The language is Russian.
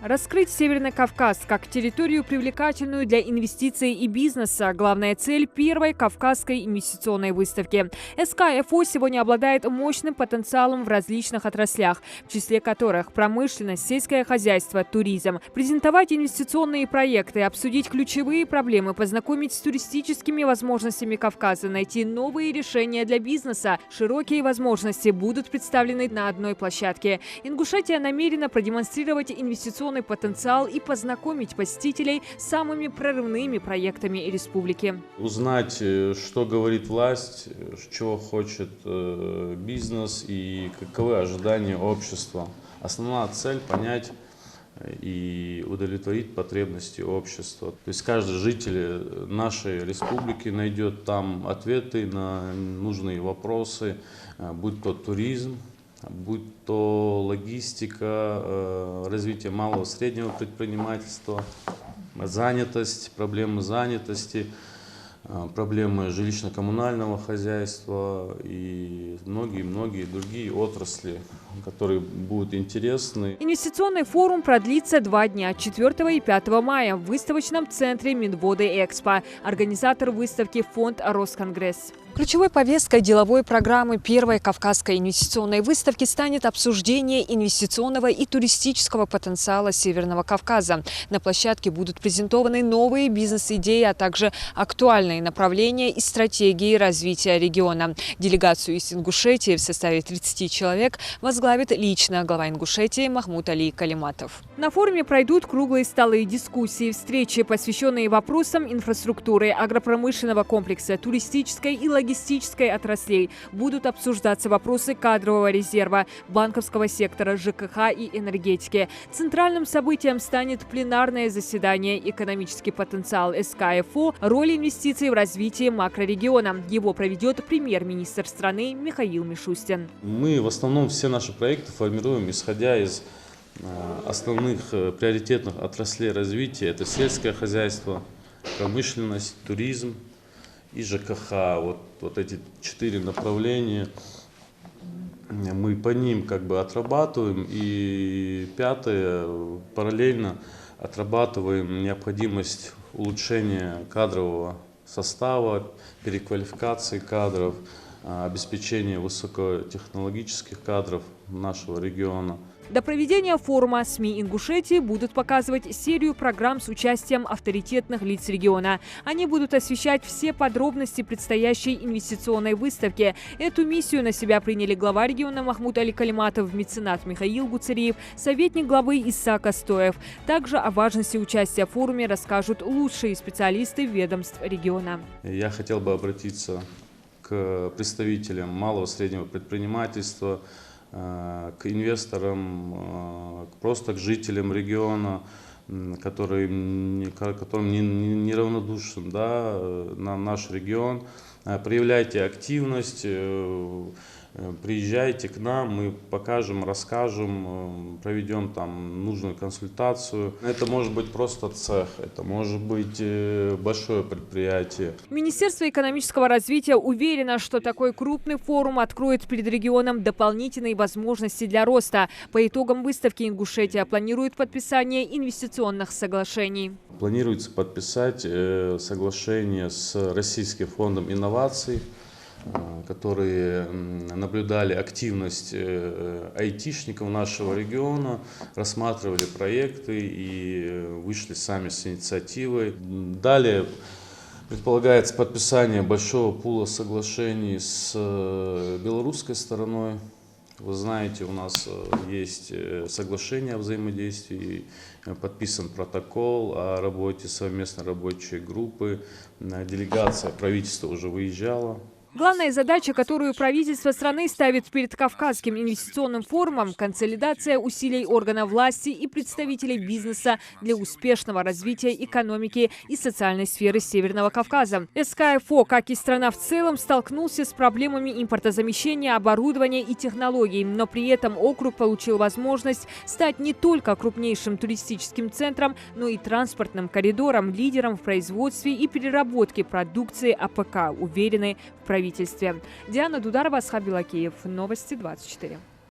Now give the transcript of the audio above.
Раскрыть Северный Кавказ как территорию, привлекательную для инвестиций и бизнеса – главная цель первой Кавказской инвестиционной выставки. СКФО сегодня обладает мощным потенциалом в различных отраслях, в числе которых промышленность, сельское хозяйство, туризм. Презентовать инвестиционные проекты, обсудить ключевые проблемы, познакомить с туристическими возможностями Кавказа, найти новые решения для бизнеса. Широкие возможности будут представлены на одной площадке. Ингушетия намерена продемонстрировать инвестиционный потенциал и познакомить посетителей с самыми прорывными проектами республики. Узнать, что говорит власть, чего хочет бизнес и каковы ожидания общества. Основная цель – понять и удовлетворить потребности общества. То есть каждый житель нашей республики найдет там ответы на нужные вопросы, будь то туризм, будь то логистика, развитие малого и среднего предпринимательства, занятость, проблемы занятости, проблемы жилищно-коммунального хозяйства и многие-многие другие отрасли, которые будут интересны. Инвестиционный форум продлится 2 дня, 4 и 5 мая в выставочном центре Минводы-Экспо. Организатор выставки – фонд «Росконгресс». Ключевой повесткой деловой программы первой Кавказской инвестиционной выставки станет обсуждение инвестиционного и туристического потенциала Северного Кавказа. На площадке будут презентованы новые бизнес-идеи, а также актуальные направления и стратегии развития региона. Делегацию из Ингушетии в составе 30 человек возглавит лично глава Ингушетии Махмуд Али Калиматов. На форуме пройдут круглые столы, дискуссии, встречи, посвященные вопросам инфраструктуры, агропромышленного комплекса, туристической и логистической отраслей. Будут обсуждаться вопросы кадрового резерва, банковского сектора, ЖКХ и энергетики. Центральным событием станет пленарное заседание «Экономический потенциал СКФО. Роль инвестиций в развитии макрорегиона». Его проведет премьер-министр страны Михаил Мишустин. Мы в основном все наши проекты формируем, исходя из основных приоритетных отраслей развития. Это сельское хозяйство, промышленность, туризм и ЖКХ. Вот эти 4 направления, мы по ним отрабатываем. И 5-е, параллельно отрабатываем необходимость улучшения кадрового состава, переквалификации кадров, обеспечения высокотехнологических кадров нашего региона. До проведения форума СМИ Ингушетии будут показывать серию программ с участием авторитетных лиц региона. Они будут освещать все подробности предстоящей инвестиционной выставки. Эту миссию на себя приняли глава региона Махмуд Али Калиматов, меценат Михаил Гуцериев, советник главы Исаак Астоев. Также о важности участия в форуме расскажут лучшие специалисты ведомств региона. Я хотел бы обратиться к представителям малого и среднего предпринимательства, к инвесторам, просто к жителям региона, которым неравнодушен на наш регион. Проявляйте активность, приезжайте к нам, мы покажем, расскажем, проведем там нужную консультацию. Это может быть просто цех, это может быть большое предприятие. Министерство экономического развития уверено, что такой крупный форум откроет перед регионом дополнительные возможности для роста. По итогам выставки Ингушетия планирует подписание инвестиционных соглашений. Планируется подписать соглашение с Российским фондом инноваций, которые наблюдали активность айтишников нашего региона, рассматривали проекты и вышли сами с инициативой. Далее предполагается подписание большого пула соглашений с белорусской стороной. Вы знаете, у нас есть соглашение о взаимодействии, подписан протокол о работе совместной рабочей группы. Делегация правительства уже выезжала. Главная задача, которую правительство страны ставит перед Кавказским инвестиционным форумом – консолидация усилий органов власти и представителей бизнеса для успешного развития экономики и социальной сферы Северного Кавказа. СКФО, как и страна в целом, столкнулся с проблемами импортозамещения, оборудования и технологий, но при этом округ получил возможность стать не только крупнейшим туристическим центром, но и транспортным коридором, лидером в производстве и переработке продукции АПК, уверены в правительстве. Диана Дударова, Асхаб Белакеев. Новости 24.